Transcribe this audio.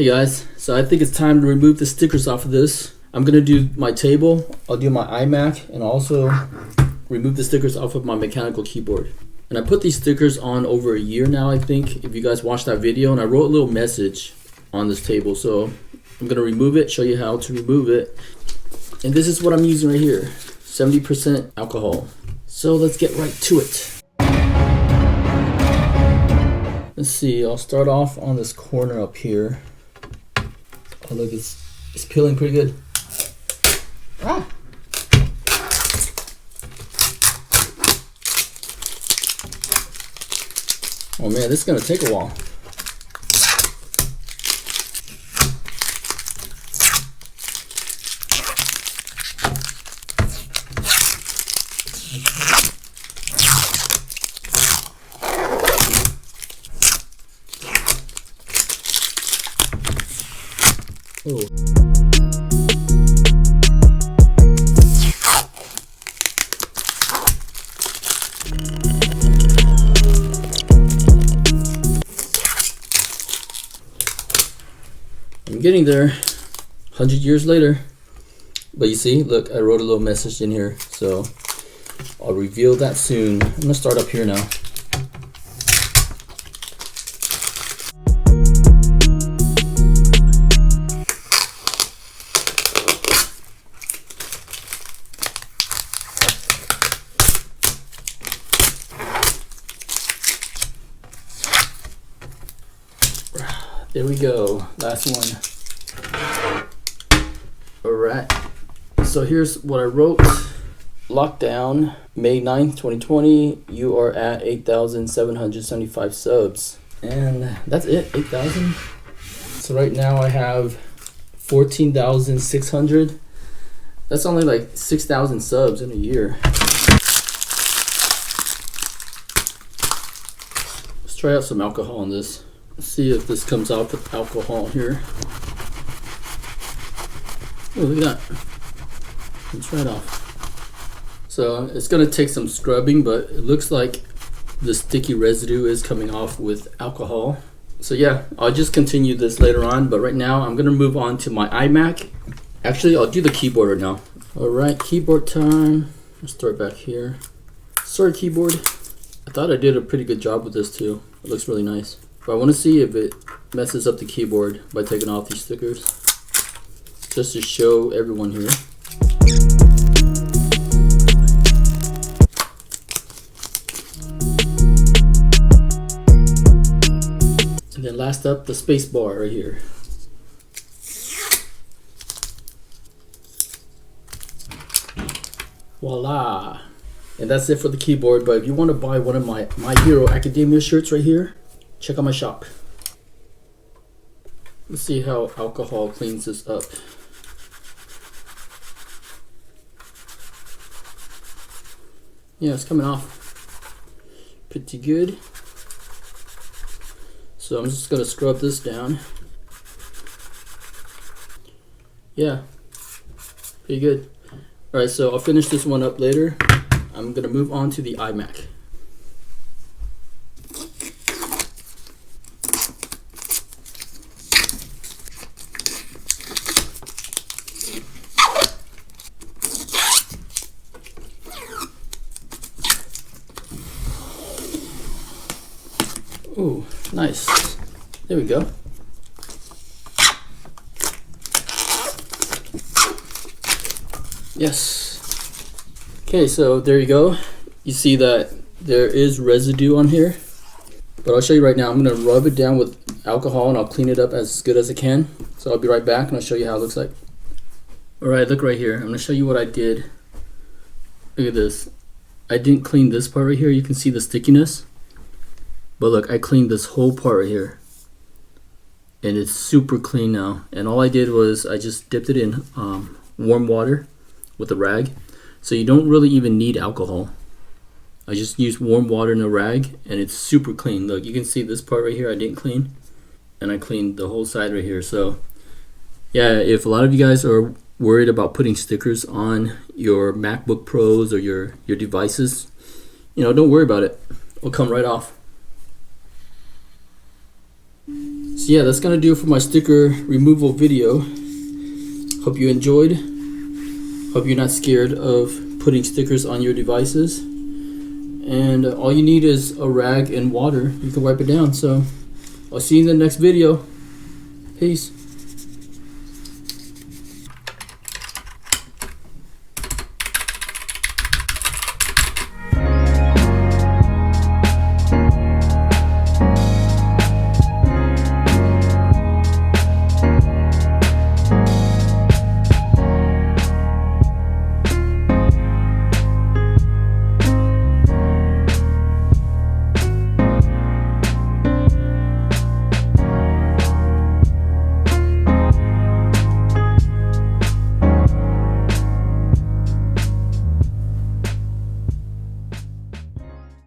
Hey guys, so I think it's time to remove the stickers off of this. I'm gonna do my table, I'll do my iMac, and also remove the stickers off of my mechanical keyboard. And I put these stickers on over a year now, I think, if you guys watched that video, and I wrote a little message on this table. So I'm gonna remove it, show you how to remove it. And this is what I'm using right here, 70% alcohol. So let's get right to it. Let's see, I'll start off on this corner up here. Oh look, it's peeling pretty good. Ah. Oh man, this is gonna take a while. Oh. I'm getting there, 100 years later. But you see, look, I wrote a little message in here, so I'll reveal that soon. I'm gonna start up here now. There we go, last one. Alright, so here's what I wrote. Lockdown, May 9th, 2020. You are at 8,775 subs. And that's it, 8,000. So right now I have 14,600. That's only like 6,000 subs in a year. Let's try out some alcohol on this. Let's see if this comes out with alcohol here. Oh, look at that. It's right off. So it's gonna take some scrubbing, but it looks like the sticky residue is coming off with alcohol. So yeah, I'll just continue this later on, but right now I'm gonna move on to my iMac. Actually, I'll do the keyboard right now. All right, keyboard time. Let's start back here. Sorry, keyboard. I thought I did a pretty good job with this too. It looks really nice. But I want to see if it messes up the keyboard by taking off these stickers, just to show everyone here. And then last up, the space bar right here. Voila! And that's it for the keyboard. But if you want to buy one of my Hero Academia shirts right here, check out my shop. Let's see how alcohol cleans this up. Yeah, it's coming off pretty good. So I'm just gonna scrub this down. Yeah, pretty good. Alright, so I'll finish this one up later. I'm gonna move on to the iMac. Oh, nice. There we go. Yes. Okay, so there you go. You see that there is residue on here, but I'll show you right now. I'm gonna rub it down with alcohol and I'll clean it up as good as I can. So I'll be right back and I'll show you how it looks like. All right, look right here. I'm gonna show you what I did. Look at this. I didn't clean this part right here. You can see the stickiness. But look, I cleaned this whole part right here. And it's super clean now. And all I did was I just dipped it in warm water with a rag. So you don't really even need alcohol. I just used warm water in a rag and it's super clean. Look, you can see this part right here I didn't clean. And I cleaned the whole side right here. So yeah, if a lot of you guys are worried about putting stickers on your MacBook Pros or your devices, don't worry about it. It'll come right off. So yeah, that's gonna do it for my sticker removal video. Hope you enjoyed. Hope you're not scared of putting stickers on your devices. And all you need is a rag and water. You can wipe it down. So I'll see you in the next video. Peace.